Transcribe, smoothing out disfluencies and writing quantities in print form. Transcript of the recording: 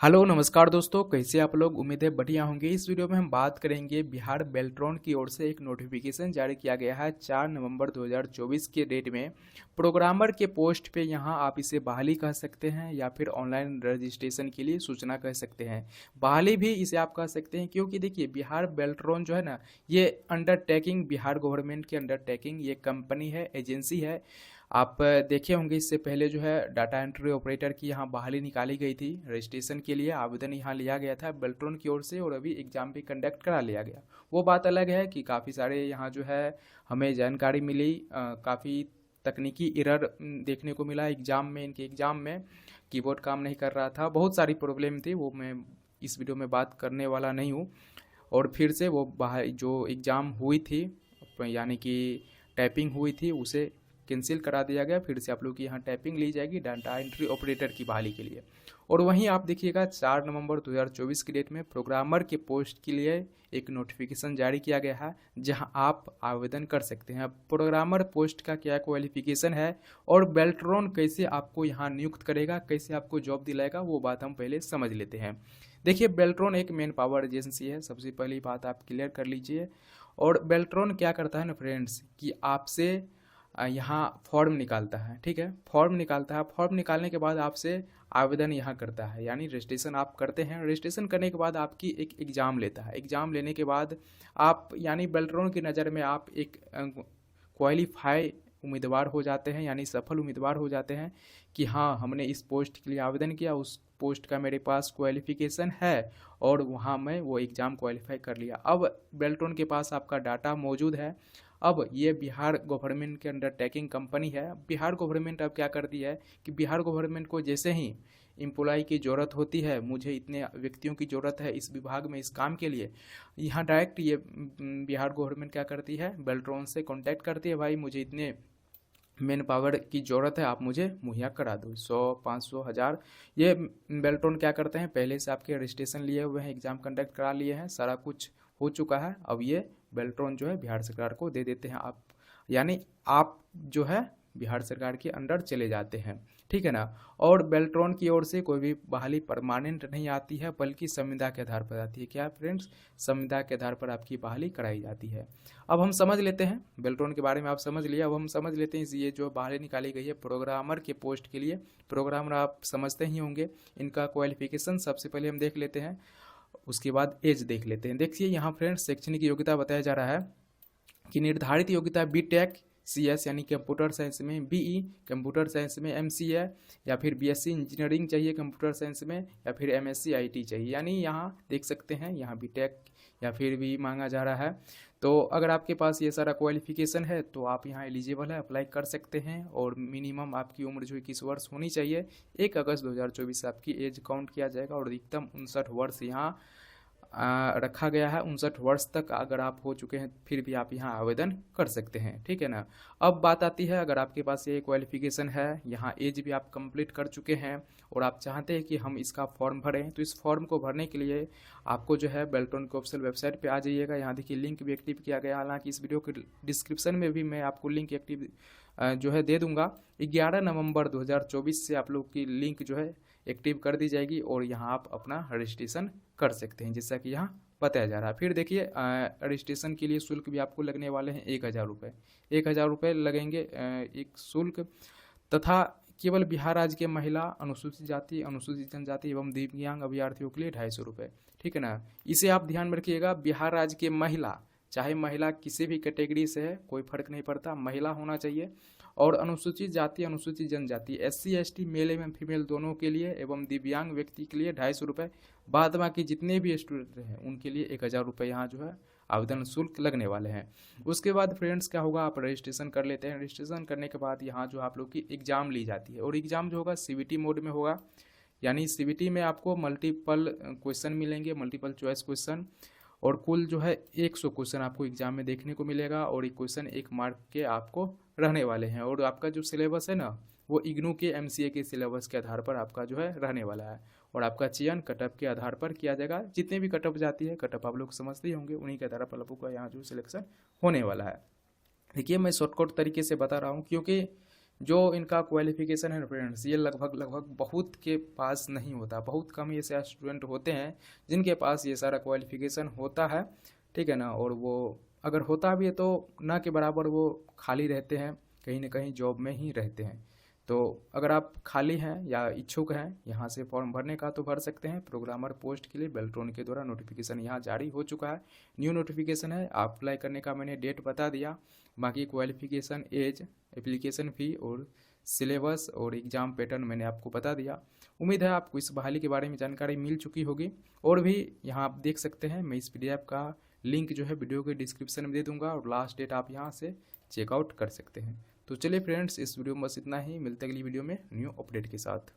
Hello नमस्कार दोस्तों, कैसे आप लोग। उम्मीद है बढ़िया होंगे। इस वीडियो में हम बात करेंगे बिहार बेल्ट्रॉन की ओर से एक नोटिफिकेशन जारी किया गया है 4 नवंबर 2024 के डेट में। प्रोग्रामर के पोस्ट पे यहां आप इसे बहाली कह सकते हैं या फिर ऑनलाइन रजिस्ट्रेशन के लिए सूचना कह सकते हैं। बहाली भी इसे आप कह सकते हैं, क्योंकि देखिए बिहार बेल्ट्रॉन जो है ना, ये अंडरटेकिंग बिहार गवर्नमेंट की अंडरटेकिंग ये कंपनी है, एजेंसी है। आप देखे होंगे इससे पहले जो है डाटा एंट्री ऑपरेटर की यहाँ बहाली निकाली गई थी। रजिस्ट्रेशन के लिए आवेदन यहाँ लिया गया था बेल्ट्रॉन की ओर से, और अभी एग्जाम भी कंडक्ट करा लिया गया। वो बात अलग है कि काफ़ी सारे यहाँ जो है हमें जानकारी मिली, काफ़ी तकनीकी एरर देखने को मिला एग्ज़ाम में। इनके एग्ज़ाम में कीबोर्ड काम नहीं कर रहा था, बहुत सारी प्रॉब्लम थी, वो मैं इस वीडियो में बात करने वाला नहीं हूँ। और फिर से वो जो एग्ज़ाम हुई थी, यानी कि टाइपिंग हुई थी, उसे कैंसिल करा दिया गया। फिर से आप लोग की यहाँ टाइपिंग ली जाएगी डाटा एंट्री ऑपरेटर की बहाली के लिए। और वहीं आप देखिएगा 4 नवंबर 2024 की डेट में प्रोग्रामर के पोस्ट के लिए एक नोटिफिकेशन जारी किया गया है, जहां आप आवेदन कर सकते हैं। प्रोग्रामर पोस्ट का क्या क्वालिफिकेशन है और बेल्ट्रॉन कैसे आपको यहाँ नियुक्त करेगा, कैसे आपको जॉब दिलाएगा, वो बात हम पहले समझ लेते हैं। देखिए बेल्ट्रॉन एक मैन पावर एजेंसी है, सबसे पहली बात आप क्लियर कर लीजिए। और बेल्ट्रॉन क्या करता है ना फ्रेंड्स, कि आपसे यहाँ फॉर्म निकालता है, ठीक है। फॉर्म निकालता है, फॉर्म निकालने के बाद आपसे आवेदन यहाँ करता है, यानी रजिस्ट्रेशन आप करते हैं। रजिस्ट्रेशन करने के बाद आपकी एक एग्ज़ाम लेता है। एग्ज़ाम लेने के बाद आप यानी बेल्ट्रॉन की नज़र में आप एक क्वालिफाई उम्मीदवार हो जाते हैं, यानी सफल उम्मीदवार हो जाते हैं कि हाँ हमने इस पोस्ट के लिए आवेदन किया, उस पोस्ट का मेरे पास क्वालिफिकेशन है और वहाँ मैं वो एग्ज़ाम क्वालिफाई कर लिया। अब बेल्ट्रॉन के पास आपका डाटा मौजूद है। अब ये बिहार गवर्नमेंट के अंडरटेकिंग कंपनी है। बिहार गवर्नमेंट अब क्या करती है कि बिहार गवर्नमेंट को जैसे ही एम्प्लॉय की ज़रूरत होती है, मुझे इतने व्यक्तियों की ज़रूरत है इस विभाग में इस काम के लिए, यहाँ डायरेक्ट ये बिहार गवर्नमेंट क्या करती है, बेल्ट्रॉन से कांटेक्ट करती है, भाई मुझे इतने मैन पावर की ज़रूरत है, आप मुझे मुहैया करा दो। 100 500 1000 ये बेल्ट्रॉन क्या करते हैं, पहले से आपके रजिस्ट्रेशन लिए हुए हैं, एग्ज़ाम कंडक्ट करा लिए हैं, सारा कुछ हो चुका है। अब ये बेल्ट्रॉन जो है बिहार सरकार को दे देते हैं आप, यानी आप जो है बिहार सरकार के अंडर चले जाते हैं, ठीक है ना। और बेल्ट्रॉन की ओर से कोई भी बहाली परमानेंट नहीं आती है, बल्कि संविदा के आधार पर आती है। क्या फ्रेंड्स, संविदा के आधार पर आपकी बहाली कराई जाती है। अब हम समझ लेते हैं बेल्ट्रॉन के बारे में, आप समझ लिया। अब हम समझ लेते हैं ये जो बहाली निकाली गई है प्रोग्रामर के पोस्ट के लिए। प्रोग्रामर आप समझते ही होंगे, इनका क्वालिफिकेशन सबसे पहले हम देख लेते हैं, उसके बाद एज देख लेते हैं। देखिए यहाँ फ्रेंड्स शैक्षणिक योग्यता बताया जा रहा है कि निर्धारित योग्यता बीटेक CS यानी कंप्यूटर साइंस में, BE कंप्यूटर साइंस में, MCA या फिर BSc इंजीनियरिंग चाहिए कंप्यूटर साइंस में, या फिर MSc IT चाहिए। यानी यहाँ देख सकते हैं यहाँ बीटेक या फिर भी मांगा जा रहा है। तो अगर आपके पास ये सारा क्वालिफिकेशन है तो आप यहाँ एलिजिबल है, अप्लाई कर सकते हैं। और मिनिमम आपकी उम्र जो 21 वर्ष होनी चाहिए। 1 अगस्त 2024 आपकी एज काउंट किया जाएगा और अधिकतम 59 वर्ष यहाँ रखा गया है। 59 वर्ष तक अगर आप हो चुके हैं फिर भी आप यहाँ आवेदन कर सकते हैं, ठीक है ना। अब बात आती है, अगर आपके पास ये क्वालिफिकेशन है, यहाँ एज भी आप कंप्लीट कर चुके हैं और आप चाहते हैं कि हम इसका फॉर्म भरें, तो इस फॉर्म को भरने के लिए आपको जो है बेल्ट्रॉन के ऑफिशियल वेबसाइट पे आ जाइएगा। यहाँ देखिए लिंक भी एक्टिव किया गया, हालांकि इस वीडियो के डिस्क्रिप्शन में भी मैं आपको लिंक एक्टिव जो है दे दूंगा। 11 नवंबर 2024 से आप लोग की लिंक जो है एक्टिव कर दी जाएगी और यहाँ आप अपना रजिस्ट्रेशन कर सकते हैं, जैसा कि यहाँ बताया जा रहा है। फिर देखिए रजिस्ट्रेशन के लिए शुल्क भी आपको लगने वाले हैं 1000 रुपये। 1000 रुपये लगेंगे एक शुल्क, तथा केवल बिहार राज्य के महिला, अनुसूचित जाति, अनुसूचित जनजाति एवं दिव्यांग अभ्यर्थियों के लिए 250 रुपये, ठीक है ना। इसे आप ध्यान में रखिएगा, बिहार राज्य के महिला, चाहे महिला किसी भी कैटेगरी से है कोई फर्क नहीं पड़ता, महिला होना चाहिए। और अनुसूचित जाति, अनुसूचित जनजाति, SC ST मेल एवं फीमेल दोनों के लिए एवं दिव्यांग व्यक्ति के लिए 250 रुपये। बाद बाकी जितने भी स्टूडेंट हैं उनके लिए 1000 रुपये यहाँ जो है आवेदन शुल्क लगने वाले हैं। उसके बाद फ्रेंड्स क्या होगा, आप रजिस्ट्रेशन कर लेते हैं। रजिस्ट्रेशन करने के बाद यहाँ जो आप लोग की एग्ज़ाम ली जाती है, और एग्ज़ाम जो होगा CBT मोड में होगा। यानी CBT में आपको मल्टीपल क्वेश्चन मिलेंगे, मल्टीपल चॉइस क्वेश्चन, और कुल जो है 100 क्वेश्चन आपको एग्जाम में देखने को मिलेगा। और एक क्वेश्चन 1 मार्क के आपको रहने वाले हैं। और आपका जो सिलेबस है ना, वो इग्नू के MCA के सिलेबस के आधार पर आपका जो है रहने वाला है। और आपका चयन कटअप के आधार पर किया जाएगा। जितने भी कटअप जाती है, कटअप आप लोग समझते ही होंगे, उन्हीं के आधार पर आपका यहाँ जो सिलेक्शन होने वाला है। देखिए मैं शॉर्टकट तरीके से बता रहा हूँ, क्योंकि जो इनका क्वालिफिकेशन है ना फ्रेंड्स, ये लगभग बहुत के पास नहीं होता, बहुत कम ऐसे स्टूडेंट होते हैं जिनके पास ये सारा क्वालिफिकेशन होता है, ठीक है ना। और वो अगर होता भी है तो ना के बराबर वो खाली रहते हैं, कहीं ना कहीं जॉब में ही रहते हैं। तो अगर आप खाली हैं या इच्छुक हैं यहाँ से फॉर्म भरने का तो भर सकते हैं। प्रोग्रामर पोस्ट के लिए बेल्ट्रॉन के द्वारा नोटिफिकेशन यहाँ जारी हो चुका है, न्यू नोटिफिकेशन है। आप अप्लाई करने का मैंने डेट बता दिया, बाकी क्वालिफिकेशन, एज, एप्लीकेशन फ़ी और सिलेबस और एग्ज़ाम पैटर्न मैंने आपको बता दिया। उम्मीद है आपको इस बहाली के बारे में जानकारी मिल चुकी होगी। और भी यहाँ आप देख सकते हैं, मैं इस PDF का लिंक जो है वीडियो के डिस्क्रिप्शन में दे दूंगा और लास्ट डेट आप यहाँ से चेकआउट कर सकते हैं। तो चलिए फ्रेंड्स, इस वीडियो में बस इतना ही, मिलते अगली वीडियो में न्यू अपडेट के साथ।